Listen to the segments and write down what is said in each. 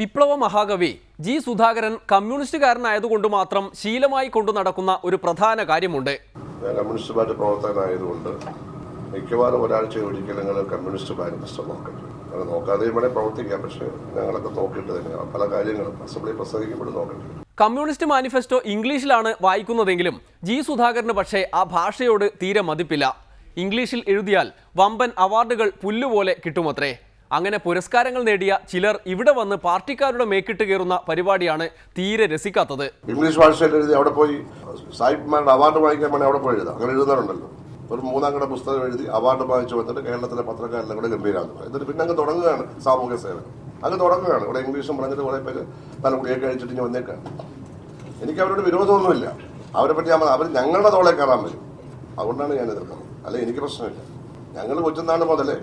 വിപ്ലവ മഹാകവി ജി സുധാകരൻ കമ്മ്യൂണിസ്റ്റുകാരനായതുകൊണ്ട് മാത്രം ശീലമായി കൊണ്ടു നടക്കുന്ന ഒരു പ്രധാന കാര്യമുണ്ട്. കമ്മ്യൂണിസ്റ്റ് പാർട്ടി പ്രവർത്തകനായതുകൊണ്ട് മിക്കവാറും ഒരാഴ്ച ഒരിക്കൽ ഞങ്ങൾ കമ്മ്യൂണിസ്റ്റ് മാനിഫെസ്റ്റോ നോക്കണം. ഞങ്ങൾ നോക്കാതെ ഇവിടെ പ്രവർത്തിക്കാം, പക്ഷേ ഞങ്ങളൊക്കെ നോക്കിയിട്ട് തന്നെയാണ് പല കാര്യങ്ങളും അസംബ്ലി പ്രസംഗിക്കുമ്പോൾ നോക്കട്ടെ. കമ്മ്യൂണിസ്റ്റ് മാനിഫെസ്റ്റോ ഇംഗ്ലീഷിലാണ് വായിക്കുന്നതെങ്കിലും ജി സുധാകരന് പക്ഷേ ആ ഭാഷയോട് തീരെ മതിപ്പില്ല. ഇംഗ്ലീഷിൽ എഴുതിയാൽ വമ്പൻ അവാർഡുകൾ പുല്ലുപോലെ കിട്ടുമത്രേ. അങ്ങനെ പുരസ്കാരങ്ങൾ നേടിയ ചിലർ ഇവിടെ വന്ന് പാർട്ടിക്കാരുടെ മേക്കിട്ട് കയറുന്ന പരിപാടിയാണ് തീരെ രസിക്കാത്തത്. ഇംഗ്ലീഷ് ഭാഷയിൽ എഴുതി അവിടെ പോയി സാഹിബ്മാരുടെ അവാർഡ് വാങ്ങിക്കാൻ വേണ്ടി അവിടെ പോയി എഴുതാം. അങ്ങനെ എഴുതാറുണ്ടല്ലോ. ഒരു 3-ാം കട പുസ്തകം എഴുതി അവാർഡ് വാങ്ങിച്ചു വന്നിട്ട് കേരളത്തിലെ പത്രക്കാരെല്ലാം കൂടെ ഗംഭീരാകുന്നു. എന്നിട്ട് പിന്നെ അങ്ങ് തുടങ്ങുകയാണ് സാമൂഹ്യ സേവനം. അങ്ങ് തുടങ്ങുകയാണ്. ഇവിടെ ഇംഗ്ലീഷും പറഞ്ഞിട്ട് കുറെ പേര് തലമുടിയൊക്കെ അഴിച്ചിട്ട് ഇനി വന്നേക്കാണ്. എനിക്ക് അവരോട് വിരോധമൊന്നുമില്ല. അവരെ പറ്റി അവർ ഞങ്ങളുടെ തോളെ കയറാൻ വരും. അതുകൊണ്ടാണ് ഞാൻ എതിർക്കുന്നത്. അല്ലെ എനിക്ക് പ്രശ്നമില്ല. ഞങ്ങൾ കൊച്ചുനാൾ മുതലേ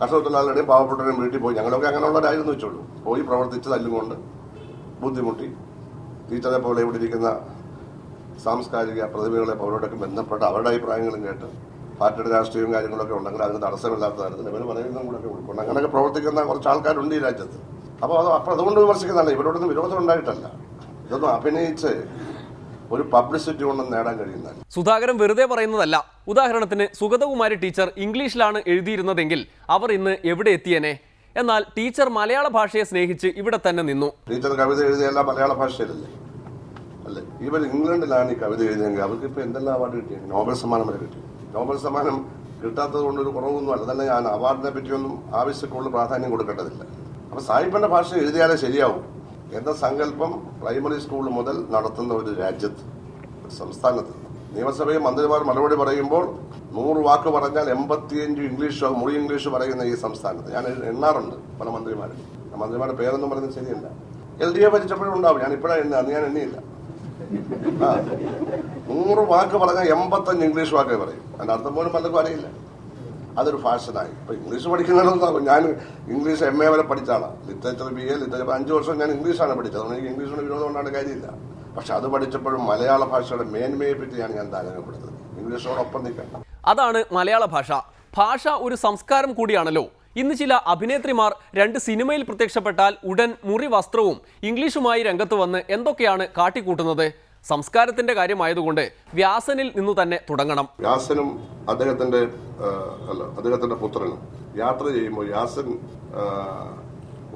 കർഷകത്തൊഴിലാളികളുടെയും പാവപ്പെട്ടവരുടെയും വീട്ടിൽ പോയി, ഞങ്ങളൊക്കെ അങ്ങനെയുള്ളവരായിരുന്നു വെച്ചോളൂ, പോയി പ്രവർത്തിച്ച് തല്ലുകൊണ്ട് ബുദ്ധിമുട്ടി ടീച്ചറെ പോലെ ഇവിടെ ഇരിക്കുന്ന സാംസ്കാരിക പ്രതിഭകളെ അവരോടൊക്കെ ബന്ധപ്പെട്ട് അവരുടെ അഭിപ്രായങ്ങളും കേട്ട് പാർട്ടിയുടെ രാഷ്ട്രീയവും കാര്യങ്ങളൊക്കെ ഉണ്ടെങ്കിൽ അതിന് തടസ്സമില്ലാത്ത തരത്തിൽ ഇവർ പറയുന്നതും കൂടെ ഉൾക്കൊണ്ട് അങ്ങനെയൊക്കെ പ്രവർത്തിക്കുന്ന കുറച്ച് ആൾക്കാരുണ്ട് ഈ രാജ്യത്ത്. അപ്പോൾ അതുകൊണ്ട് വിമർശിക്കുന്നതല്ല, ഇവരോടൊന്നും വിരോധം ഉണ്ടായിട്ടല്ല. ഇതൊന്നും അഭിനയിച്ച് ഒരു പബ്ലിസിറ്റി കൊണ്ടും നേടാൻ കഴിയുന്നതല്ല. സുധാകരൻ വെറുതെ പറയുന്നതല്ല. ഉദാഹരണത്തിന് സുഗതകുമാരി ടീച്ചർ ഇംഗ്ലീഷിലാണ് എഴുതിയിരുന്നതെങ്കിൽ അവർ ഇന്ന് എവിടെ എത്തിയേനെ? എന്നാൽ ടീച്ചർ മലയാള ഭാഷയെ സ്നേഹിച്ച് ഇവിടെ തന്നെ നിന്നു. ടീച്ചർ കവിത എഴുതിയല്ല മലയാള ഭാഷയിലല്ലേ? അല്ലേ? ഇവർ ഇംഗ്ലണ്ടിലാണ് ഈ കവിത എഴുതിയെങ്കിൽ അവർക്ക് ഇപ്പൊ എന്തെല്ലാം അവാർഡ് കിട്ടി? നോബൽ സമ്മാനം വരെ കിട്ടി. നോബൽ സമ്മാനം കിട്ടാത്തത് കൊണ്ടൊരു കുറവൊന്നുമല്ല. തന്നെ ഞാൻ അവാർഡിനെ പറ്റിയൊന്നും ആവശ്യക്കുള്ള പ്രാധാന്യം കൊടുക്കേണ്ടതില്ല. അപ്പൊ സാഹിബിന്റെ ഭാഷ എഴുതിയാലേ ശരിയാവും എന്ന സങ്കല്പം പ്രൈമറി സ്കൂൾ മുതൽ നടത്തുന്ന ഒരു രാജ്യത്ത്, സംസ്ഥാനത്ത് നിയമസഭയിൽ മന്ത്രിമാർ മറുപടി പറയുമ്പോൾ 100 വാക്ക് പറഞ്ഞാൽ 85 ഇംഗ്ലീഷോ മുറി ഇംഗ്ലീഷ് പറയുന്ന ഈ സംസ്ഥാനത്ത് ഞാൻ എണ്ണാറുണ്ട് പല മന്ത്രിമാരും. മന്ത്രിമാരുടെ പേരൊന്നും പറയുന്നത് ശരിയല്ല. LDA ഭരിച്ചപ്പോഴും ഉണ്ടാവും. ഞാൻ ഇപ്പോഴാണ് അന്ന് ഞാൻ എണ്ണിയില്ല. 100 വാക്ക് പറഞ്ഞാൽ 85 ഇംഗ്ലീഷ് വാക്കേ പറയും. അതിന്റെ അർത്ഥം പോലും പലർക്കും അറിയില്ല. അതൊരു ഫാഷനായി. ഇപ്പൊ ഇംഗ്ലീഷ് പഠിക്കുന്നതെന്നാകും. ഞാൻ ഇംഗ്ലീഷ് MA വരെ പഠിച്ചാളാണ്. ലിറ്ററേച്ചർ BA ലിറ്ററേച്ചർ 5 വർഷം ഞാൻ ഇംഗ്ലീഷാണ് പഠിച്ചത്. അതുകൊണ്ട് എനിക്ക് ഇംഗ്ലീഷിന് വിരോധം കൊണ്ടാണ് കാര്യമില്ല. പക്ഷെ അത് പഠിച്ചപ്പോഴും മലയാള ഭാഷയുടെ മേന്മയെ പറ്റിയാണ് ഞാൻ താരതമ്യപ്പെടുത്തുന്നത്. ഇംഗ്ലീഷോടൊപ്പം നിൽക്കണം. അതാണ് മലയാള ഭാഷ. ഭാഷ ഒരു സംസ്കാരം കൂടിയാണല്ലോ. ഇന്ന് ചില അഭിനേത്രിമാർ 2 സിനിമയിൽ പ്രത്യക്ഷപ്പെട്ടാൽ ഉടൻ മുറി വസ്ത്രവും ഇംഗ്ലീഷുമായി രംഗത്ത് വന്ന് എന്തൊക്കെയാണ് കാട്ടിക്കൂട്ടുന്നത്? സംസ്കാരത്തിന്റെ കാര്യമായതുകൊണ്ട് വ്യാസനിൽ നിന്നു തന്നെ തുടങ്ങണം. വ്യാസനും അദ്ദേഹത്തിന്റെ പുത്രനും യാത്ര ചെയ്യുമ്പോൾ വ്യാസൻ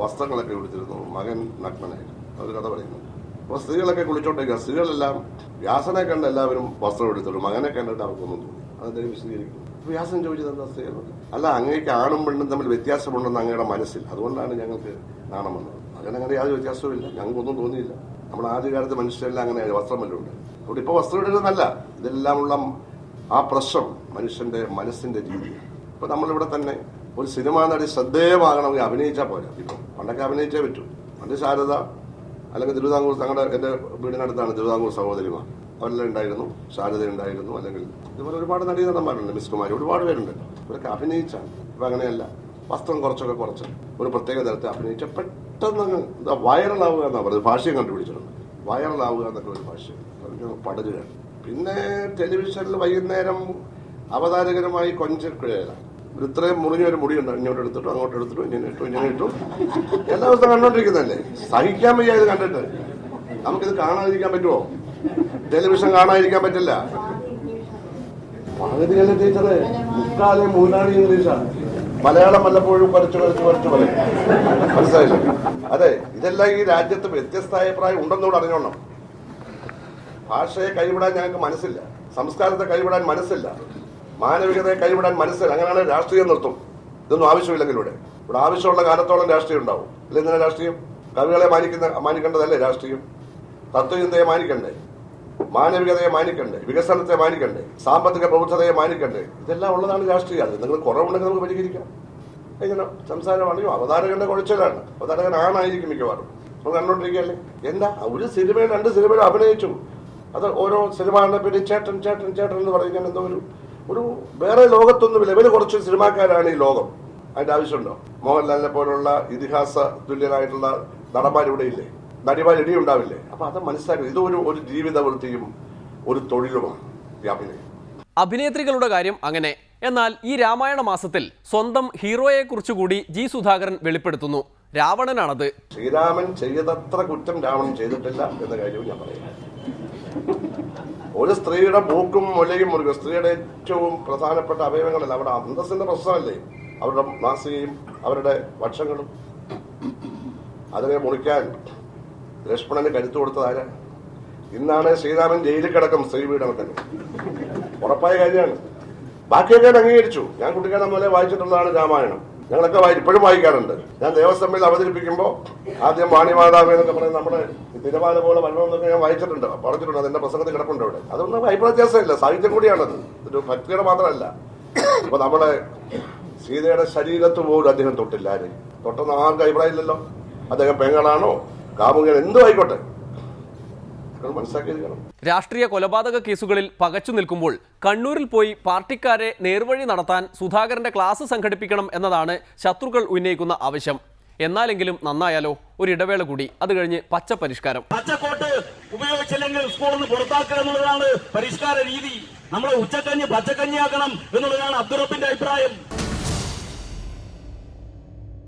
വസ്ത്രങ്ങളൊക്കെ എടുത്തിരുന്നു. മകൻ നഗ്നനായിരുന്നു. ഒരു കഥ പറയുന്നു. അപ്പോൾ സ്ത്രീകളൊക്കെ കുളിച്ചോണ്ടിരിക്കുക. സ്ത്രീകളെല്ലാം വ്യാസനെ കണ്ട് എല്ലാവരും വസ്ത്രം എടുത്തിട്ടു. മകനെ കണ്ടിട്ട് അവർക്കൊന്നും തോന്നി. അതെന്തെങ്കിലും വിശദീകരിക്കുന്നു. വ്യാസൻ ചോദിച്ചത് എന്താ സ്ത്രീകളുണ്ട്? അല്ല, അങ്ങേക്ക് ആണും പെണ്ണും തമ്മിൽ വ്യത്യാസമുണ്ടെന്ന് അങ്ങയുടെ മനസ്സിൽ, അതുകൊണ്ടാണ് ഞങ്ങൾക്ക് നാണം വന്നത്. അങ്ങനെ യാതൊരു വ്യത്യാസവുമില്ല. ഞങ്ങൾക്കൊന്നും തോന്നിയില്ല. നമ്മുടെ ആദ്യകാലത്ത് മനുഷ്യരെല്ലാം അങ്ങനെ വസ്ത്രമെല്ലാം ഉണ്ട്. അതുകൊണ്ട് ഇപ്പോൾ വസ്ത്രം ഇടുന്നതല്ല, ഇതെല്ലാമുള്ള ആ പ്രശ്നം മനുഷ്യന്റെ മനസ്സിന്റെ രീതിയാണ്. ഇപ്പൊ നമ്മളിവിടെ തന്നെ ഒരു സിനിമാ നടി ശ്രദ്ധേയമാകണമെങ്കിൽ അഭിനയിച്ചാൽ പോരാ. ഇപ്പം പണ്ടൊക്കെ അഭിനയിച്ചേ പറ്റൂ. പണ്ട് ശാരദ അല്ലെങ്കിൽ തിരുവിതാംകൂർ, എന്റെ വീടിനടുത്താണ് തിരുവിതാംകൂർ സഹോദരിമാർ, അവരെല്ലാം ഉണ്ടായിരുന്നു. ശാരദ ഉണ്ടായിരുന്നു. അല്ലെങ്കിൽ ഇതുപോലെ ഒരുപാട് നടീനടന്മാരുണ്ട്, മിസ് കുമാരി, ഒരുപാട് പേരുണ്ട്. ഇവരൊക്കെ അഭിനയിച്ചാണ്. ഇപ്പൊ അങ്ങനെയല്ല. വസ്ത്രം കുറച്ച് ഒരു പ്രത്യേക തരത്തിൽ അഭിനയിച്ച പെട്ടെന്ന് വൈറലാവുക എന്നാ പറയുന്നത്. ഭാഷയും കണ്ടുപിടിച്ചിട്ടുണ്ട്. വൈറലാവുക എന്നൊക്കെ ഒരു ഭാഷയും പടരുകയാണ്. പിന്നെ ടെലിവിഷനിൽ വൈകുന്നേരം അവതാരകരുമായി കൊഞ്ചിക്കുകയാണ്. ഇത്രയും മുറിഞ്ഞൊരു മുടിയുണ്ട്. ഇങ്ങോട്ട് എടുത്തിട്ടു, അങ്ങോട്ട് എടുത്തിട്ടു, ഇങ്ങനെ ഇട്ടു. എല്ലാ ദിവസവും കണ്ടോണ്ടിരിക്കുന്നതല്ലേ? സഹിക്കാൻ വയ്യ ഇത് കണ്ടിട്ട്. നമുക്കിത് കാണാതിരിക്കാൻ പറ്റുമോ? ടെലിവിഷൻ കാണാതിരിക്കാൻ പറ്റില്ല. പകുതിയല്ലേ ടീച്ചറെ? മുക്കാലേ മൂന്നാണി ഇംഗ്ലീഷാണ്. മലയാളം വല്ലപ്പോഴും കുറച്ച് പറയും. മനസ്സിലായില്ലേ? അതെ, ഇതെല്ലാം ഈ രാജ്യത്ത് വ്യത്യസ്ത അഭിപ്രായം ഉണ്ടെന്നൂടെ അറിഞ്ഞോണം. ഭാഷയെ കൈവിടാൻ ഞങ്ങൾക്ക് മനസ്സില്ല. സംസ്കാരത്തെ കൈവിടാൻ മനസ്സില്ല. മാനവികതയെ കൈവിടാൻ മനസ്സില്ല. അങ്ങനെയാണ് രാഷ്ട്രീയം നിർത്തും. ഇതൊന്നും ആവശ്യമില്ലെങ്കിൽ ഇവിടെ ആവശ്യമുള്ള കാലത്തോളം രാഷ്ട്രീയം ഉണ്ടാവും. അല്ലെ എന്തിനാ രാഷ്ട്രീയം? കവികളെ മാനിക്കേണ്ടതല്ലേ രാഷ്ട്രീയം? തത്വചിന്തയെ മാനിക്കണ്ടേ? മാനവികതയെ മാനിക്കണ്ടേ? വികസനത്തെ മാനിക്കണ്ടേ? സാമ്പത്തിക പ്രബുദ്ധതയെ മാനിക്കണ്ടേ? ഇതെല്ലാം ഉള്ളതാണ് രാഷ്ട്രീയം. അത് നിങ്ങൾ കുറവുണ്ടെങ്കിൽ നമുക്ക് പരിഹരിക്കാം. എങ്ങനെ സംസാരമാണെങ്കിലും അവതാരകന്റെ കുഴച്ചിലാണ്. അവതാരകൻ ആണായിരിക്കും മിക്കവാറും. നമ്മൾ കണ്ടോണ്ടിരിക്കുകയല്ലേ? എന്താ ഒരു സിനിമയും 2 സിനിമയിലും അഭിനയിച്ചു. അത് ഓരോ സിനിമകളുടെ പേര് ചേട്ടൻ ചേട്ടൻ ചേട്ടൻ എന്ന് പറയുന്നത് എന്തോ ഒരു വേറെ ലോകത്തൊന്നുമില്ല. ഇവര് കുറച്ച് സിനിമാക്കാരാണ് ഈ ലോകം. അതിന്റെ ആവശ്യമുണ്ടോ? മോഹൻലാലിനെ പോലുള്ള ഇതിഹാസ തുല്യനായിട്ടുള്ള നടന്മാരിവിടെ ഇല്ലേ? നടിമാർ ഇടിയുണ്ടാവില്ലേ? അപ്പൊ അത് മനസ്സിലാക്കുക. ഇത് ഒരു ജീവിതവൃത്തിയും ഒരു തൊഴിലുമാണ് ഈ അഭിനയം. അഭിനേത്രികളുടെ കാര്യം അങ്ങനെ. എന്നാൽ ഈ രാമായണ മാസത്തിൽ സ്വന്തം ഹീറോയെക്കുറിച്ചുകൂടി ജി സുധാകരൻ വെളിപ്പെടുത്തുന്നു. രാവണനാണത്. ശ്രീരാമൻ ചെയ്തത്ര കുറ്റം രാവണൻ ചെയ്തിട്ടില്ല എന്ന കാര്യവും ഞാൻ പറയാം. ഒരു സ്ത്രീയുടെ മൂക്കും മുലയും മുറുകും. സ്ത്രീയുടെ ഏറ്റവും പ്രധാനപ്പെട്ട അവയവങ്ങളല്ല, അവിടെ അന്തസ്സിന്റെ പ്രശ്നമല്ലേ, അവരുടെ മാസികയും അവരുടെ വക്ഷങ്ങളും. അതിനെ മുറിക്കാൻ ലക്ഷ്മണന് കരുത്തു കൊടുത്തതാരാ? ഇന്നാണ് ശ്രീരാമൻ ജയിലിൽ കിടക്കും സ്ത്രീപീഡനത്തിന്, ഉറപ്പായ കാര്യമാണ്. ബാക്കിയൊക്കെ ഞാൻ അംഗീകരിച്ചു. ഞാൻ കുട്ടിക്കാലം മുതലേ വായിച്ചിട്ടുള്ളതാണ് രാമായണം. ഞങ്ങളൊക്കെ ഇപ്പോഴും വായിക്കാറുണ്ട്. ഞാൻ ദേവസ്വമിൽ അവതരിപ്പിക്കുമ്പോൾ ആദ്യം വാണിമാതാവ് എന്നൊക്കെ പറയുന്നത് നമ്മുടെ തിരുവാല പോലെ വരണമെന്നൊക്കെ ഞാൻ വായിച്ചിട്ടുണ്ട്, പറഞ്ഞിട്ടുണ്ട്. അതെന്റെ പ്രസംഗത്തിൽ കിടപ്പുണ്ട് അവിടെ. അതൊന്നും അഭിപ്രായ വ്യത്യാസമില്ല, സാഹിത്യം കൂടിയാണത്, ഒരു ഭക്തിയുടെ മാത്രമല്ല. അപ്പൊ നമ്മുടെ സീതയുടെ ശരീരത്ത് പോലും അദ്ദേഹം തൊട്ടില്ല. ആര് തൊട്ടെന്ന് ആർക്കും അഭിപ്രായം ഇല്ലല്ലോ. അദ്ദേഹം പെങ്ങളാണോ കാമുകൻ എന്തും ആയിക്കോട്ടെ, മനസ്സിലാക്കിയിരിക്കണം. രാഷ്ട്രീയ കൊലപാതക കേസുകളിൽ പകച്ചു നിൽക്കുമ്പോൾ കണ്ണൂരിൽ പോയി പാർട്ടിക്കാരെ നേർവഴി നടത്താൻ സുധാകരന്റെ ക്ലാസ് സംഘടിപ്പിക്കണം എന്നതാണ് ശത്രുക്കൾ ഉന്നയിക്കുന്ന ആവശ്യം. എന്നാലെങ്കിലും നന്നായാലോ. ഒരു ഇടവേള കൂടി, അത് കഴിഞ്ഞ് പച്ച പരിഷ്കാരം. പച്ചക്കോട്ട് ഉപയോഗിച്ചില്ലെങ്കിൽ സ്കൂളിൽ നിന്ന് പുറത്താക്കുക എന്നുള്ളതാണ് പരിഷ്കാര രീതി. നമ്മൾ ഉച്ചക്കഞ്ഞി പച്ചക്കഞ്ഞിയാക്കണം എന്നുള്ളതാണ് അബ്ദുറബ്ബി